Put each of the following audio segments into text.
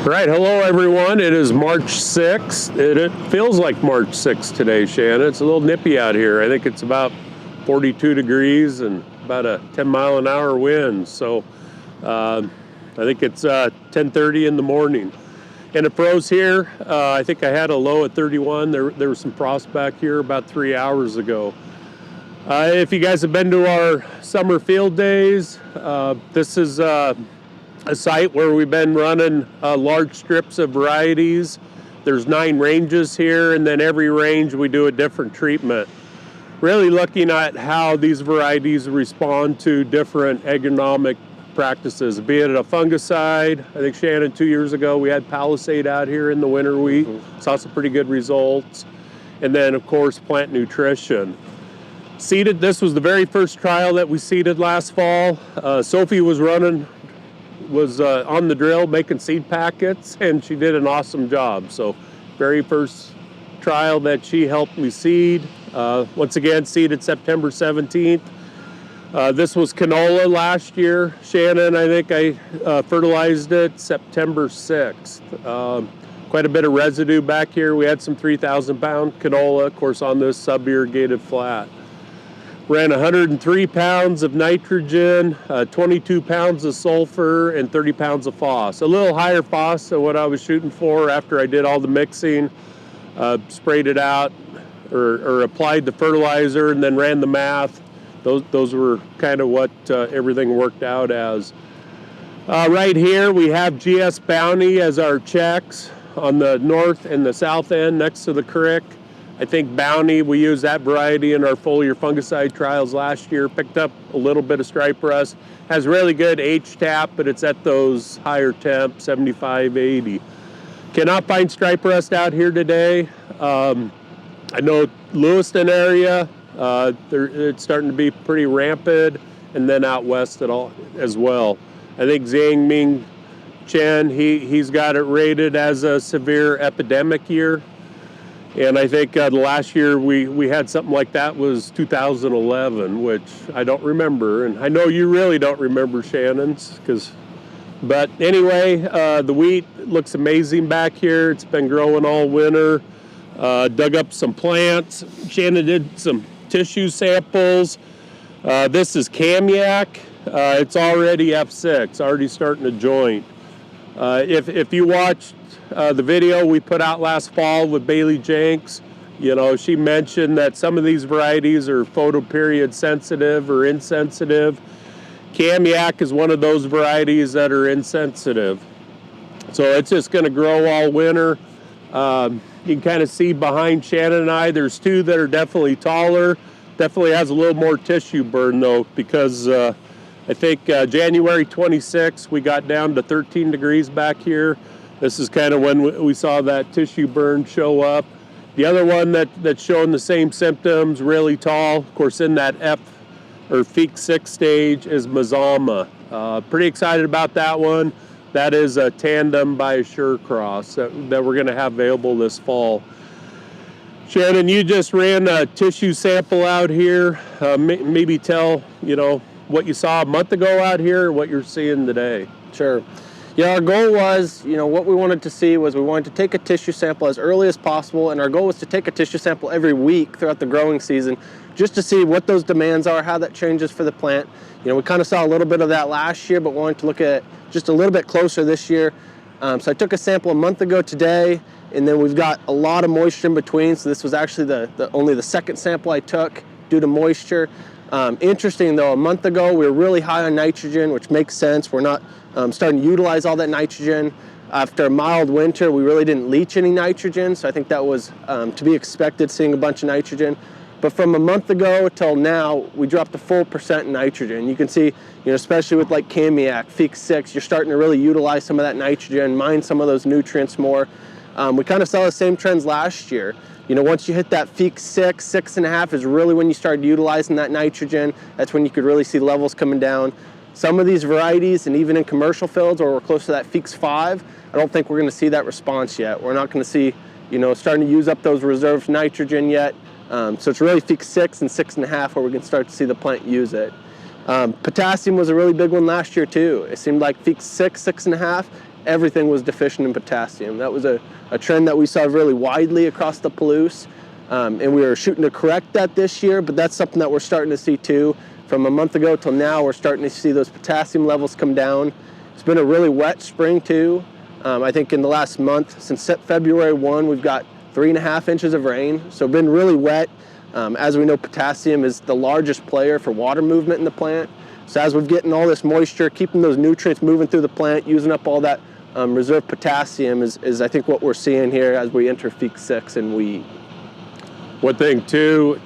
Right, hello everyone. It is March 6th. It feels like March 6th today, Shannon. It's a little nippy out here. I think it's about 42 degrees and about a 10-mile-an-hour wind. So I think it's 10:30 in the morning. And it froze here. I think I had a low at 31. There was some frost back here about 3 hours ago. If you guys have been to our summer field days, this is a site where we've been running large strips of varieties. There's 9 ranges here, and then every range we do a different treatment. Really looking at how these varieties respond to different agronomic practices, be it a fungicide. I think, Shannon, 2 years ago we had Palisade out here in the winter wheat. Saw some pretty good results. And then, of course, plant nutrition. Seeded, this was the very first trial that we seeded last fall. Sophie was on the drill making seed packets, and she did an awesome job. So very first trial that she helped me seed. Once again, seeded September 17th. This was canola last year. Shannon, I think I fertilized it September 6th. Quite a bit of residue back here. We had some 3,000-pound canola, of course, on this sub-irrigated flat. Ran 103 pounds of nitrogen, 22 pounds of sulfur, and 30 pounds of phos. A little higher phos than what I was shooting for after I did all the mixing, sprayed it out, or applied the fertilizer, and then ran the math. Those were kind of what everything worked out as. Right here we have GS Bounty as our checks on the north and the south end next to the creek. I think Bounty, we used that variety in our foliar fungicide trials last year, picked up a little bit of stripe rust. Has really good H-tap, but it's at those higher temp, 75, 80. Cannot find stripe rust out here today. I know Lewiston area, it's starting to be pretty rampant, and then out west as well. I think Zhang Ming Chen, he's got it rated as a severe epidemic year. And I think the last year we had something like that was 2011, which I don't remember. And I know you really don't remember, Shannon's. But anyway, the wheat looks amazing back here. It's been growing all winter. Dug up some plants. Shannon did some tissue samples. This is Camiac. It's already F6, already starting to joint. If you watched the video we put out last fall with Bailey Jenks, you know, she mentioned that some of these varieties are photoperiod sensitive or insensitive. Camiac is one of those varieties that are insensitive. So it's just going to grow all winter. You can kind of see behind Shannon and I, there's 2 that are definitely taller. Definitely has a little more tissue burn though, because I think January 26th, we got down to 13 degrees back here. This is kind of when we saw that tissue burn show up. The other one that's showing the same symptoms, really tall, of course, in that Feek 6 stage is Mazama. Pretty excited about that one. That is a tandem by Assure Cross that we're going to have available this fall. Shannon, you just ran a tissue sample out here. Maybe tell, you know, what you saw a month ago out here or what you're seeing today. Sure. Yeah, our goal was, you know, what we wanted to see was we wanted to take a tissue sample as early as possible, and our goal was to take a tissue sample every week throughout the growing season just to see what those demands are, how that changes for the plant. You know, we kind of saw a little bit of that last year, but wanted to look at it just a little bit closer this year. So I took a sample a month ago today, and then we've got a lot of moisture in between, so this was actually only the second sample I took due to moisture. Interesting though, a month ago we were really high on nitrogen, which makes sense. We're not starting to utilize all that nitrogen. After a mild winter, we really didn't leach any nitrogen, so I think that was to be expected, seeing a bunch of nitrogen. But from a month ago till now, we dropped a full % in nitrogen. You can see, you know, especially with like Camiac, Feek 6, you're starting to really utilize some of that nitrogen, mine some of those nutrients more. We kind of saw the same trends last year. You know, once you hit that Feek 6, 6.5 is really when you started utilizing that nitrogen. That's when you could really see levels coming down. Some of these varieties, and even in commercial fields where we're close to that Feek 5, I don't think we're going to see that response yet. We're not going to see, you know, starting to use up those reserved nitrogen yet. So it's really Feek 6 and 6.5 where we can start to see the plant use it. Potassium was a really big one last year too. It seemed like Feek 6, 6.5, everything was deficient in potassium. That was a trend that we saw really widely across the Palouse, and we were shooting to correct that this year, but that's something that we're starting to see too. From a month ago till now, we're starting to see those potassium levels come down. It's been a really wet spring too. I think in the last month, since February 1, we've got 3.5 inches of rain, so been really wet. As we know, potassium is the largest player for water movement in the plant. So as we're getting all this moisture, keeping those nutrients moving through the plant, using up all that reserve potassium is I think what we're seeing here as we enter Feek 6 and wheat. One thing too,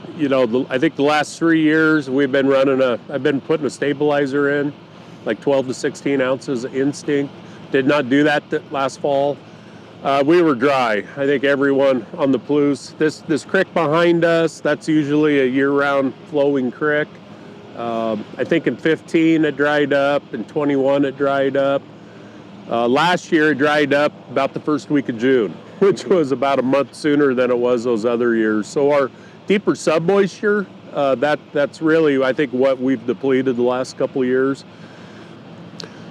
I think the last 3 years I've been putting a stabilizer in, like 12 to 16 ounces of Instinct. Did not do that last fall. We were dry. I think everyone on the Palouse, this creek behind us, that's usually a year-round flowing creek. I think in 15 it dried up, in 21 it dried up. Last year it dried up about the first week of June, which was about a month sooner than it was those other years. So our deeper submoisture, that's really, I think, what we've depleted the last couple of years.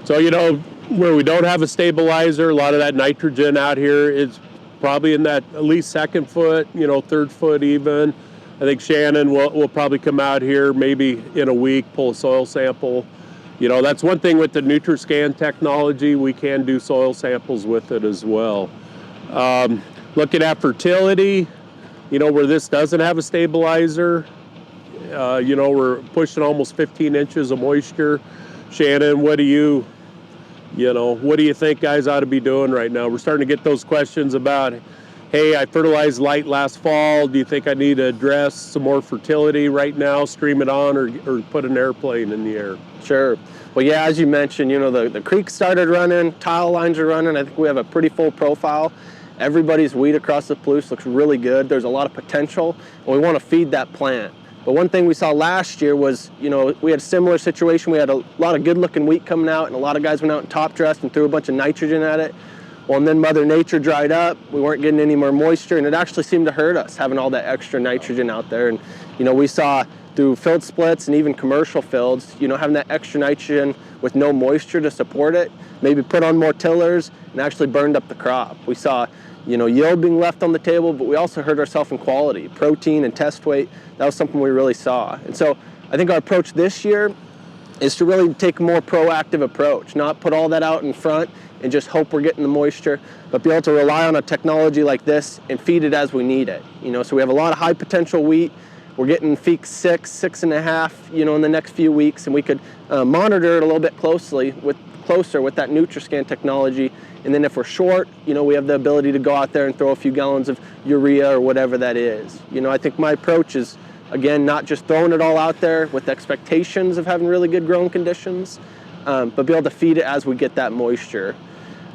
So, where we don't have a stabilizer, a lot of that nitrogen out here is probably in that at least second foot, third foot even. I think Shannen will probably come out here maybe in a week, pull a soil sample. That's one thing with the Nutriscan technology, we can do soil samples with it as well. Looking at fertility, where this doesn't have a stabilizer, we're pushing almost 15 inches of moisture. Shannen, what do you think guys ought to be doing right now? We're starting to get those questions about, hey, I fertilized light last fall. Do you think I need to address some more fertility right now, stream it on, or put an airplane in the air? Sure. Well, yeah, as you mentioned, the creek started running, tile lines are running. I think we have a pretty full profile. Everybody's wheat across the Palouse looks really good. There's a lot of potential, and we want to feed that plant. But one thing we saw last year was, we had a similar situation. We had a lot of good-looking wheat coming out, and a lot of guys went out and top-dressed and threw a bunch of nitrogen at it. Well, and then Mother Nature dried up. We weren't getting any more moisture, and it actually seemed to hurt us, having all that extra nitrogen out there. And, we saw through field splits and even commercial fields, having that extra nitrogen with no moisture to support it, maybe put on more tillers and actually burned up the crop. We saw, yield being left on the table, but we also hurt ourselves in quality. Protein and test weight, that was something we really saw. And so I think our approach this year is to really take a more proactive approach, not put all that out in front and just hope we're getting the moisture, but be able to rely on a technology like this and feed it as we need it. So we have a lot of high potential wheat. We're getting Feek 6, 6.5, in the next few weeks, and we could monitor it a little bit closer with that Nutriscan technology. And then if we're short, we have the ability to go out there and throw a few gallons of urea or whatever that is. I think my approach is, again, not just throwing it all out there with expectations of having really good growing conditions, but be able to feed it as we get that moisture.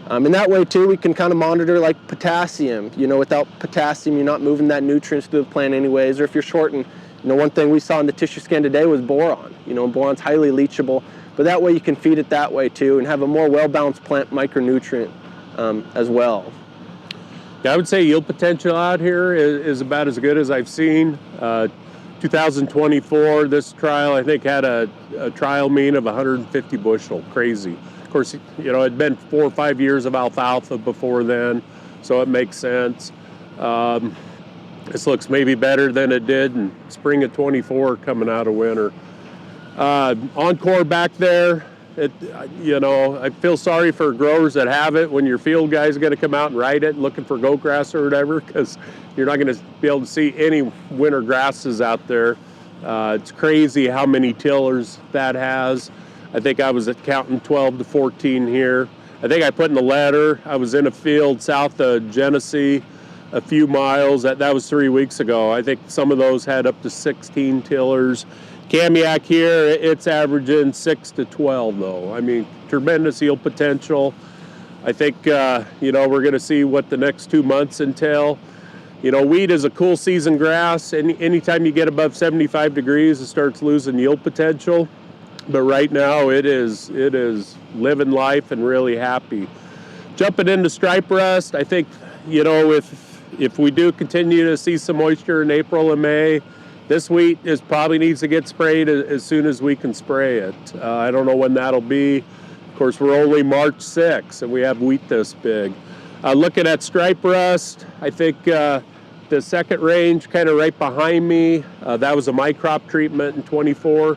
And that way too, we can kind of monitor like potassium. Without potassium, you're not moving that nutrients through the plant anyways. Or if you're short, and one thing we saw in the tissue scan today was boron. Boron's highly leachable, but that way you can feed it that way too and have a more well-balanced plant micronutrient as well. Yeah, I would say yield potential out here is about as good as I've seen. 2024, this trial I think had a trial mean of 150 bushel. Crazy. Of course, it'd been 4 or 5 years of alfalfa before then, so it makes sense. This looks maybe better than it did in spring of 24 coming out of winter. Encore back there, I feel sorry for growers that have it when your field guy's going to come out and ride it looking for goat grass or whatever, because you're not going to be able to see any winter grasses out there. It's crazy how many tillers that has. I think I was counting 12 to 14 here. I think I put in the letter, I was in a field south of Genesee, a few miles. That was 3 weeks ago. I think some of those had up to 16 tillers. Kamiak here, it's averaging 6 to 12 though. I mean, tremendous yield potential. I think, we're going to see what the next 2 months entail. Wheat is a cool season grass, and anytime you get above 75 degrees, it starts losing yield potential. But right now, it is living life and really happy. Jumping into stripe rust, I think, if we do continue to see some moisture in April and May, this wheat probably needs to get sprayed as soon as we can spray it. I don't know when that'll be. Of course, we're only March 6th, and we have wheat this big. Looking at stripe rust, I think the second range kind of right behind me, that was a microp treatment in 24.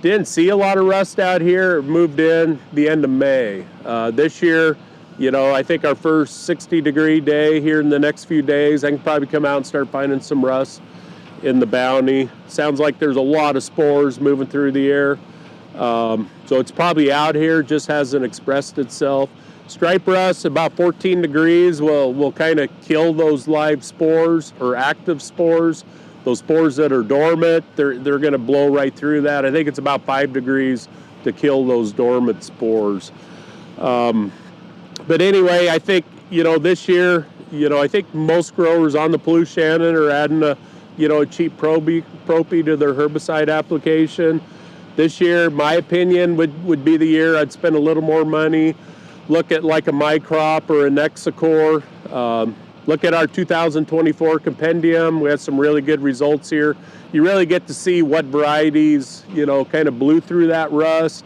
Didn't see a lot of rust out here. It moved in the end of May. This year, I think our first 60-degree day here in the next few days, I can probably come out and start finding some rust in the bounty. Sounds like there's a lot of spores moving through the air. So it's probably out here, just hasn't expressed itself. Stripe rust, about 14 degrees, will kind of kill those live spores or active spores. Those spores that are dormant, they're going to blow right through that. I think it's about 5 degrees to kill those dormant spores. But anyway, I think, this year, I think most growers on the Palouse Shannen are adding a cheap Propy to their herbicide application. This year, my opinion would be the year I'd spend a little more money, look at like a microp or a Nexicor, look at our 2024 compendium. We had some really good results here. You really get to see what varieties, kind of blew through that rust.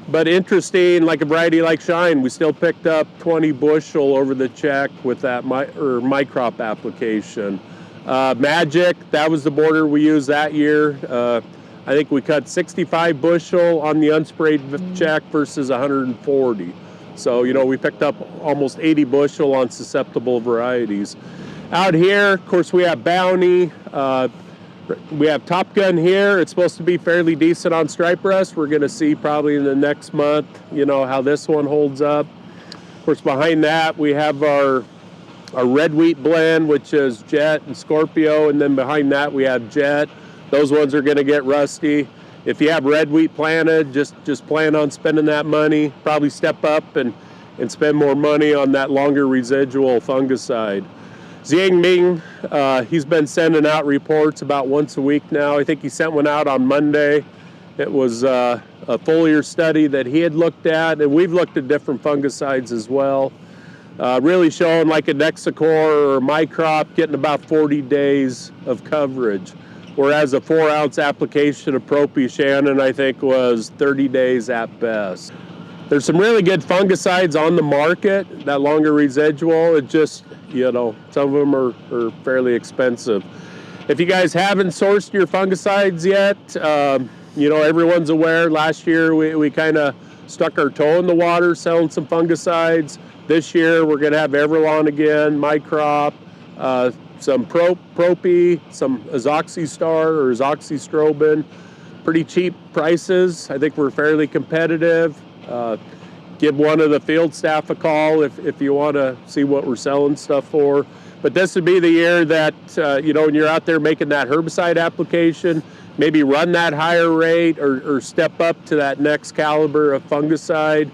But interesting, like a variety like Shine, we still picked up 20 bushel over the check with that microp application. Magic, that was the border we used that year. I think we cut 65 bushel on the unsprayed check versus 140. So, we picked up almost 80 bushel on susceptible varieties. Out here, of course, we have Bounty. We have Top Gun here. It's supposed to be fairly decent on stripe rust. We're going to see probably in the next month, how this one holds up. Of course, behind that, we have our red wheat blend, which is Jet and Scorpio. And then behind that, we have Jet. Those ones are going to get rusty. If you have red wheat planted, just plan on spending that money. Probably step up and spend more money on that longer residual fungicide. Xiangming, he's been sending out reports about once a week now. I think he sent one out on Monday. It was a foliar study that he had looked at, and we've looked at different fungicides as well. Really showing like a Nexicor or a microp getting about 40 days of coverage. Whereas a 4-ounce application of Propy Shannen, I think, was 30 days at best. There's some really good fungicides on the market, that longer residual. It just, some of them are fairly expensive. If you guys haven't sourced your fungicides yet, everyone's aware. Last year, we kind of stuck our toe in the water selling some fungicides. This year, we're going to have Everlon again, Microp, some Propy, some Azoxystar or Azoxystrobin. Pretty cheap prices. I think we're fairly competitive. Give one of the field staff a call if you want to see what we're selling stuff for. But this would be the year that, when you're out there making that herbicide application, maybe run that higher rate or step up to that next caliber of fungicide.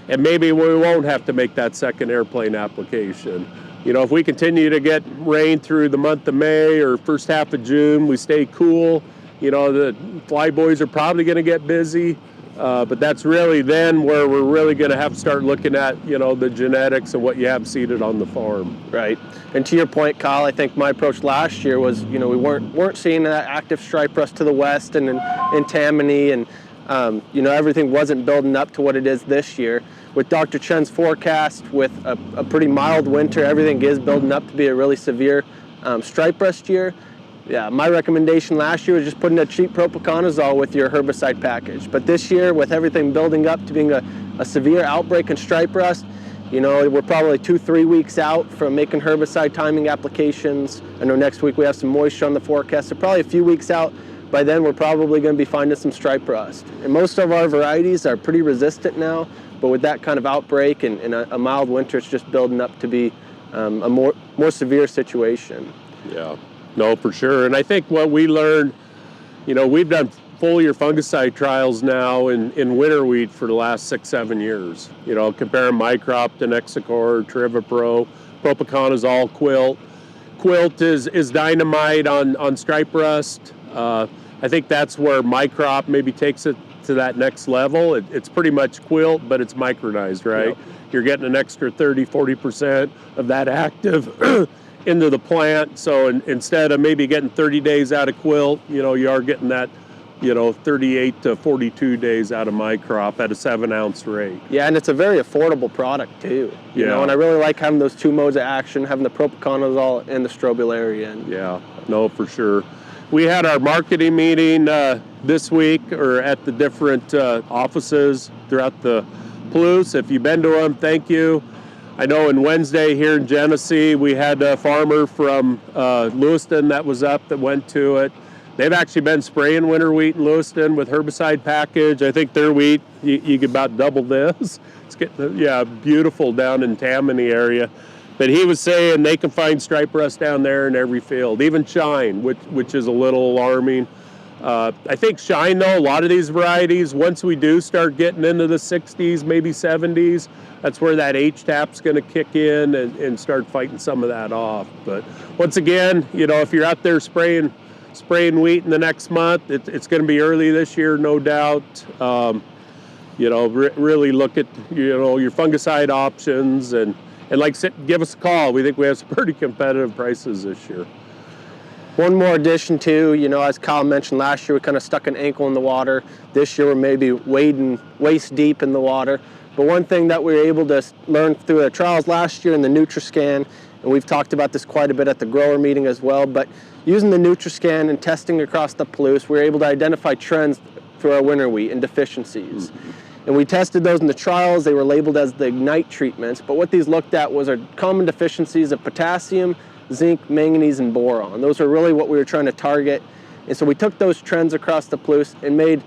And maybe we won't have to make that second airplane application. If we continue to get rain through the month of May or first half of June, we stay cool, the fly boys are probably going to get busy. But that's really then where we're really going to have to start looking at, the genetics and what you have seeded on the farm. Right. And to your point, Kyle, I think my approach last year was, we weren't seeing that active stripe rust to the west and in Tammany, and everything wasn't building up to what it is this year. With Dr. Chen's forecast, with a pretty mild winter, everything is building up to be a really severe stripe rust year. Yeah, my recommendation last year was just putting a cheap propiconazole with your herbicide package. But this year, with everything building up to being a severe outbreak in stripe rust, we're probably 2-3 weeks out from making herbicide timing applications. I know next week we have some moisture on the forecast, so probably a few weeks out. By then, we're probably going to be finding some stripe rust. And most of our varieties are pretty resistant now, but with that kind of outbreak and a mild winter, it's just building up to be a more severe situation. Yeah. No, for sure. And I think what we learned, we've done foliar fungicide trials now in winter wheat for the last 6-7 years. Comparing microp to Nexicor, Trivapro, propiconazole, Quilt. Quilt is dynamite on stripe rust. I think that's where microp maybe takes it to that next level. It's pretty much Quilt, but it's micronized, right? Yep. You're getting an extra 30-40% of that active into the plant. So instead of maybe getting 30 days out of Quilt, you are getting that 38 to 42 days out of my crop at a 7-ounce rate. Yeah, and it's a very affordable product too. You know, and I really like having those two modes of action, having the propiconazole and the strobilurian. Yeah, no, for sure. We had our marketing meeting this week, or at the different offices throughout the Palouse. If you've been to them, thank you. I know in Wednesday here in Genesee, we had a farmer from Lewiston that was up that went to it. They've actually been spraying winter wheat in Lewiston with herbicide package. I think their wheat, you could about double this. It's getting, beautiful down in Tammany area. But he was saying they can find stripe rust down there in every field, even shine, which is a little alarming. I think shine, though, a lot of these varieties, once we do start getting into the 60s, maybe 70s, that's where that H-tap's going to kick in and start fighting some of that off. But once again, if you're out there spraying wheat in the next month, it's going to be early this year, no doubt. Really look at, your fungicide options and give us a call. We think we have some pretty competitive prices this year. One more addition too, as Kyle mentioned, last year we kind of stuck an ankle in the water. This year we're maybe wading waist deep in the water. But one thing that we were able to learn through the trials last year in the Nutriscan, and we've talked about this quite a bit at the grower meeting as well, but using the Nutriscan and testing across the Palouse, we were able to identify trends through our winter wheat and deficiencies. And we tested those in the trials. They were labeled as the Ignite treatments, but what these looked at was our common deficiencies of potassium, zinc, manganese, and boron. Those are really what we were trying to target. And so we took those trends across the Palouse and made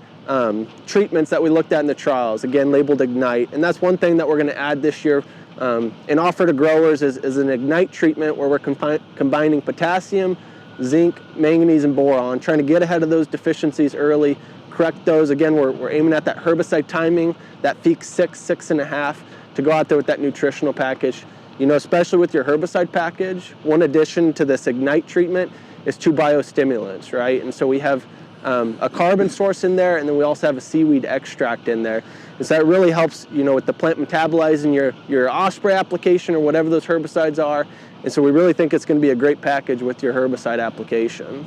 treatments that we looked at in the trials, again labeled Ignite. And that's one thing that we're going to add this year and offer to growers is an Ignite treatment where we're combining potassium, zinc, manganese, and boron, trying to get ahead of those deficiencies early, correct those. Again, we're aiming at that herbicide timing, that peak 6.5, to go out there with that nutritional package. Especially with your herbicide package, one addition to this Ignite treatment is 2 biostimulants, right? And so we have a carbon source in there, and then we also have a seaweed extract in there. And so that really helps, with the plant metabolizing your osprey application or whatever those herbicides are. And so we really think it's going to be a great package with your herbicide application.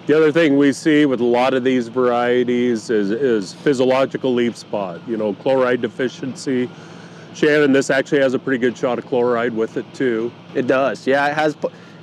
The other thing we see with a lot of these varieties is physiological leaf spot, chloride deficiency. Shannen, this actually has a pretty good shot of chloride with it too. It does, yeah. It has.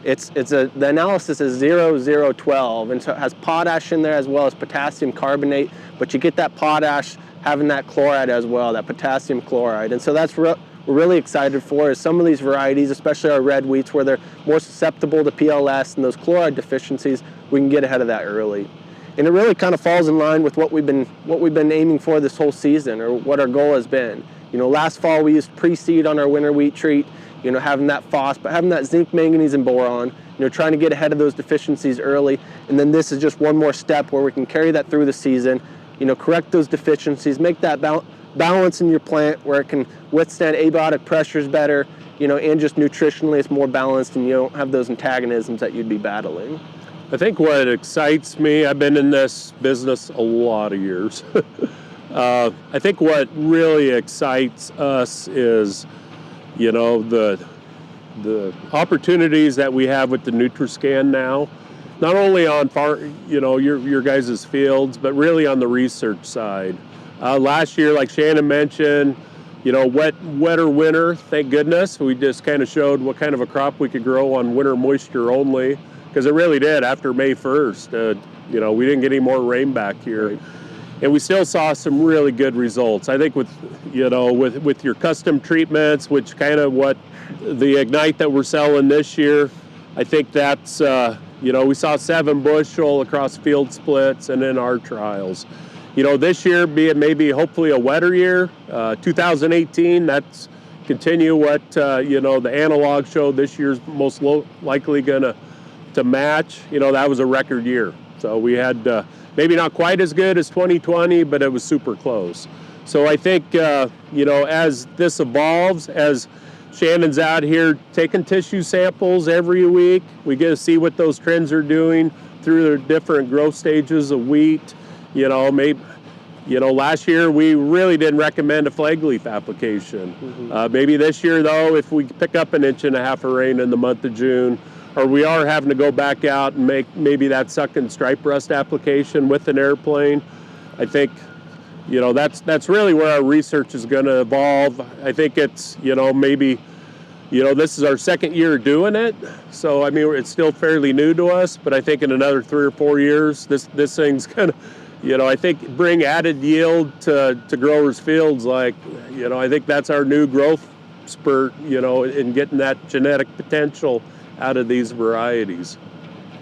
The analysis is 0,012, and so it has potash in there as well as potassium carbonate. But you get that potash having that chloride as well, that potassium chloride, and so that's what we're really excited for. Is some of these varieties, especially our red wheats, where they're more susceptible to PLS and those chloride deficiencies, we can get ahead of that early. And it really kind of falls in line with what we've been aiming for this whole season, or what our goal has been. Last fall we used pre-seed on our winter wheat treat, having that phos, but having that zinc, manganese, and boron, trying to get ahead of those deficiencies early. And then this is just one more step where we can carry that through the season, correct those deficiencies, make that balance in your plant where it can withstand abiotic pressures better, and just nutritionally it's more balanced and you don't have those antagonisms that you'd be battling. I think what excites me, I've been in this business a lot of years. I think what really excites us is, the opportunities that we have with the Nutriscan now, not only on your guys' fields, but really on the research side. Last year, like Shannen mentioned, wetter winter, thank goodness. We just kind of showed what kind of a crop we could grow on winter moisture only, because it really did after May 1st. We didn't get any more rain back here. Right. And we still saw some really good results. I think with your custom treatments, which kind of what the Ignite that we're selling this year, I think that's, we saw 7 bushel across field splits and in our trials. This year being maybe hopefully a wetter year, 2018, that's continue what, the analog showed this year's most likely gonna to match. That was a record year. So we had, maybe not quite as good as 2020, but it was super close. So I think, as this evolves, as Shannen's out here taking tissue samples every week, we get to see what those trends are doing through the different growth stages of wheat. Last year we really didn't recommend a flag leaf application. Maybe this year though, if we pick up 1.5 inches of rain in the month of June, or we are having to go back out and make maybe that second stripe rust application with an airplane. I think, that's really where our research is going to evolve. I think it's, maybe, this is our second year doing it. So, I mean, it's still fairly new to us, but I think in another 3 or 4 years, this thing's going to, I think bring added yield to growers' fields. Like, I think that's our new growth spurt, in getting that genetic potential out of these varieties.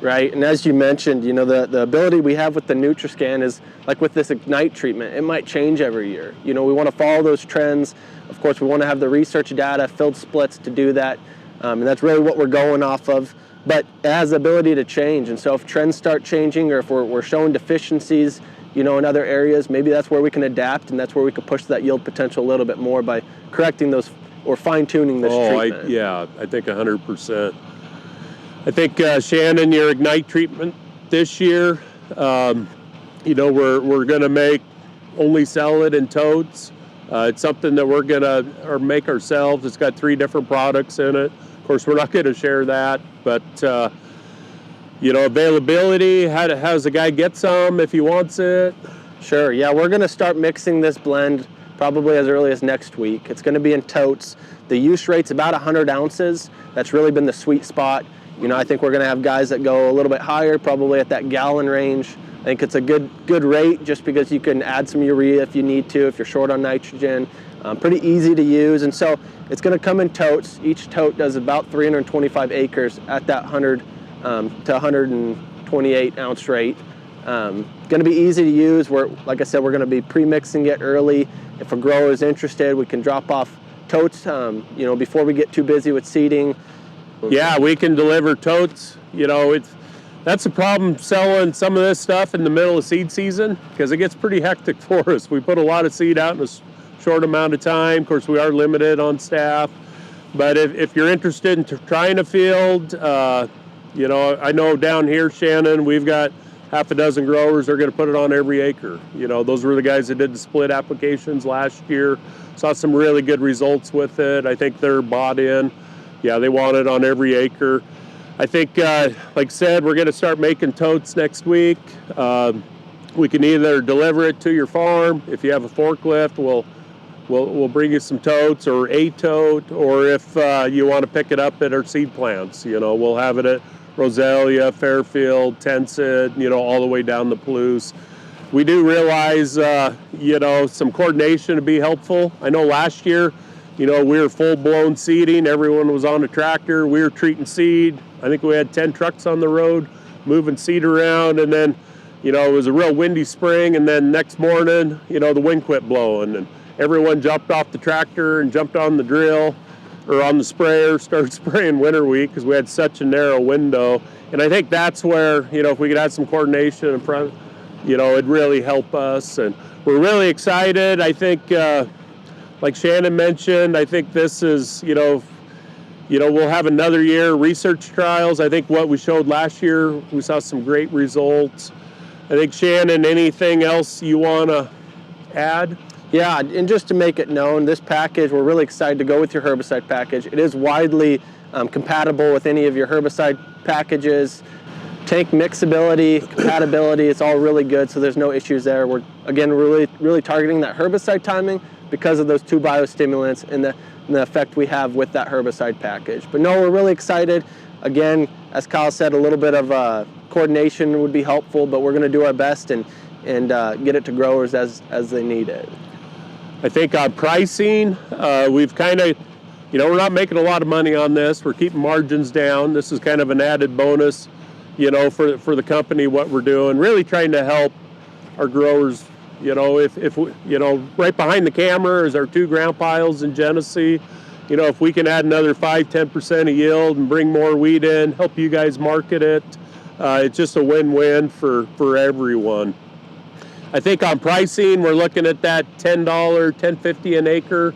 Right, and as you mentioned, the ability we have with the Nutriscan is like with this Ignite treatment, it might change every year. We want to follow those trends. Of course, we want to have the research data, field splits to do that, and that's really what we're going off of. But it has the ability to change, and so if trends start changing, or if we're showing deficiencies, in other areas, maybe that's where we can adapt, and that's where we can push that yield potential a little bit more by correcting those or fine-tuning this treatment. I think 100%. I think, Shannen, your Ignite treatment this year, we're going to only sell it in totes. It's something that we're going to make ourselves. It's got 3 different products in it. Of course, we're not going to share that, but, availability, how does the guy get some if he wants it? Sure, yeah, we're going to start mixing this blend probably as early as next week. It's going to be in totes. The use rate's about 100 ounces. That's really been the sweet spot. I think we're going to have guys that go a little bit higher, probably at that gallon range. I think it's a good rate just because you can add some urea if you need to, if you're short on nitrogen. Pretty easy to use, and so it's going to come in totes. Each tote does about 325 acres at that 100 to 128 ounce rate. Going to be easy to use. Like I said, we're going to be pre-mixing it early. If a grower is interested, we can drop off totes, before we get too busy with seeding. Yeah, we can deliver totes. That's the problem selling some of this stuff in the middle of seed season, because it gets pretty hectic for us. We put a lot of seed out in a short amount of time. Of course, we are limited on staff. But if you're interested in trying a field, I know down here, Shannen, we've got half a dozen growers that are going to put it on every acre. Those were the guys that did the split applications last year. Saw some really good results with it. I think they're bought in. Yeah, they want it on every acre. I think, like I said, we're going to start making totes next week. We can either deliver it to your farm. If you have a forklift, we'll bring you some totes or a tote. Or if you want to pick it up at our seed plants, we'll have it at Roselia, Fairfield, Tensed, all the way down the Palouse. We do realize, some coordination would be helpful. I know last year, we were full-blown seeding. Everyone was on a tractor. We were treating seed. I think we had 10 trucks on the road moving seed around. And then, it was a real windy spring. And then next morning, the wind quit blowing. And everyone jumped off the tractor and jumped on the drill or on the sprayer, started spraying winter wheat because we had such a narrow window. And I think that's where, if we could have some coordination in front, it'd really help us. And we're really excited. I think, like Shannen mentioned, I think this is, we'll have another year research trials. I think what we showed last year, we saw some great results. I think, Shannen, anything else you want to add? Yeah, and just to make it known, this package, we're really excited to go with your herbicide package. It is widely compatible with any of your herbicide packages. Tank mixability, compatibility, it's all really good, so there's no issues there. We're, again, really targeting that herbicide timing because of those 2 biostimulants and the effect we have with that herbicide package. But no, we're really excited. Again, as Kyle said, a little bit of coordination would be helpful, but we're going to do our best and get it to growers as they need it. I think on pricing, we've kind of, we're not making a lot of money on this. We're keeping margins down. This is kind of an added bonus, for the company, what we're doing, really trying to help our growers. If we, right behind the camera is our 2 ground piles in Genesee. If we can add another 5-10% of yield and bring more wheat in, help you guys market it, it's just a win-win for everyone. I think on pricing, we're looking at that $10, $10.50 an acre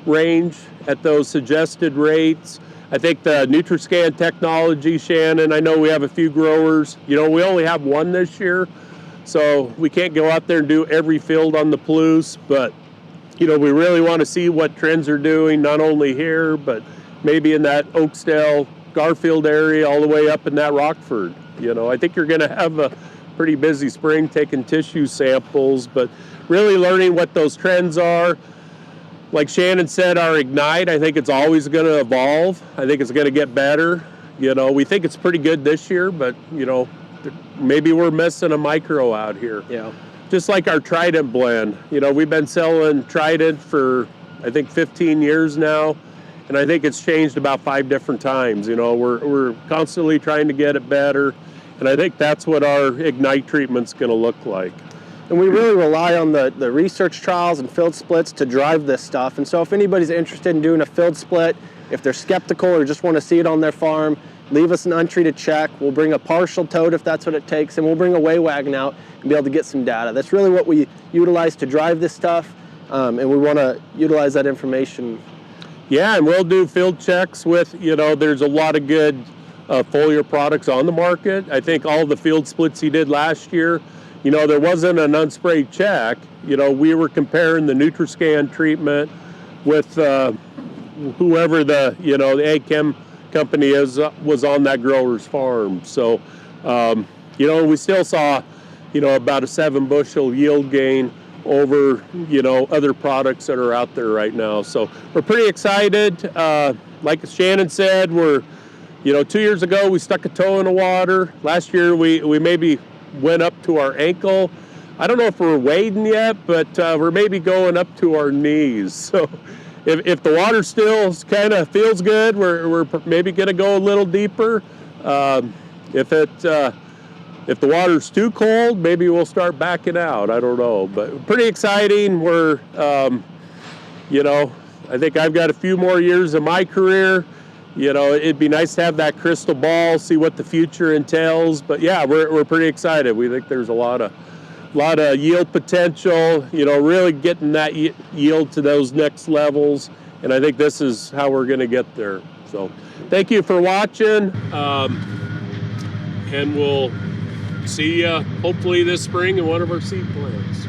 range at those suggested rates. I think the Nutriscan technology, Shannen, I know we have a few growers. We only have 1 this year, so we can't go out there and do every field on the Palouse, but, we really want to see what trends are doing, not only here, but maybe in that Oakdale, Garfield area all the way up in that Rockford. I think you're going to have a pretty busy spring taking tissue samples, but really learning what those trends are. Like Shannen said, our Ignite, I think it's always going to evolve. I think it's going to get better. We think it's pretty good this year, but, maybe we're missing a micro out here. Yeah. Just like our Trident blend. We've been selling Trident for, I think, 15 years now, and I think it's changed about 5 different times. We're constantly trying to get it better, and I think that's what our Ignite treatment's going to look like. And we really rely on the research trials and field splits to drive this stuff. And so if anybody's interested in doing a field split, if they're skeptical or just want to see it on their farm, leave us an untreated check. We'll bring a partial tote if that's what it takes, and we'll bring a weigh wagon out and be able to get some data. That's really what we utilize to drive this stuff, and we want to utilize that information. Yeah, and we'll do field checks with, there's a lot of good foliar products on the market. I think all the field splits he did last year, there wasn't an unsprayed check. We were comparing the Nutriscan treatment with whoever the ag chem company was on that grower's farm. So, we still saw, about a 7 bushel yield gain over, other products that are out there right now. So we're pretty excited. Like Shannen said, we're, 2 years ago, we stuck a toe in the water. Last year, we maybe went up to our ankle. I don't know if we're wading yet, but we're maybe going up to our knees. So if the water still kind of feels good, we're maybe going to go a little deeper. If the water's too cold, maybe we'll start backing out. I don't know, but pretty exciting. We're, I think I've got a few more years of my career. It'd be nice to have that crystal ball, see what the future entails. But yeah, we're pretty excited. We think there's a lot of yield potential, really getting that yield to those next levels. And I think this is how we're going to get there. So thank you for watching. And we'll see you hopefully this spring in one of our seed plants.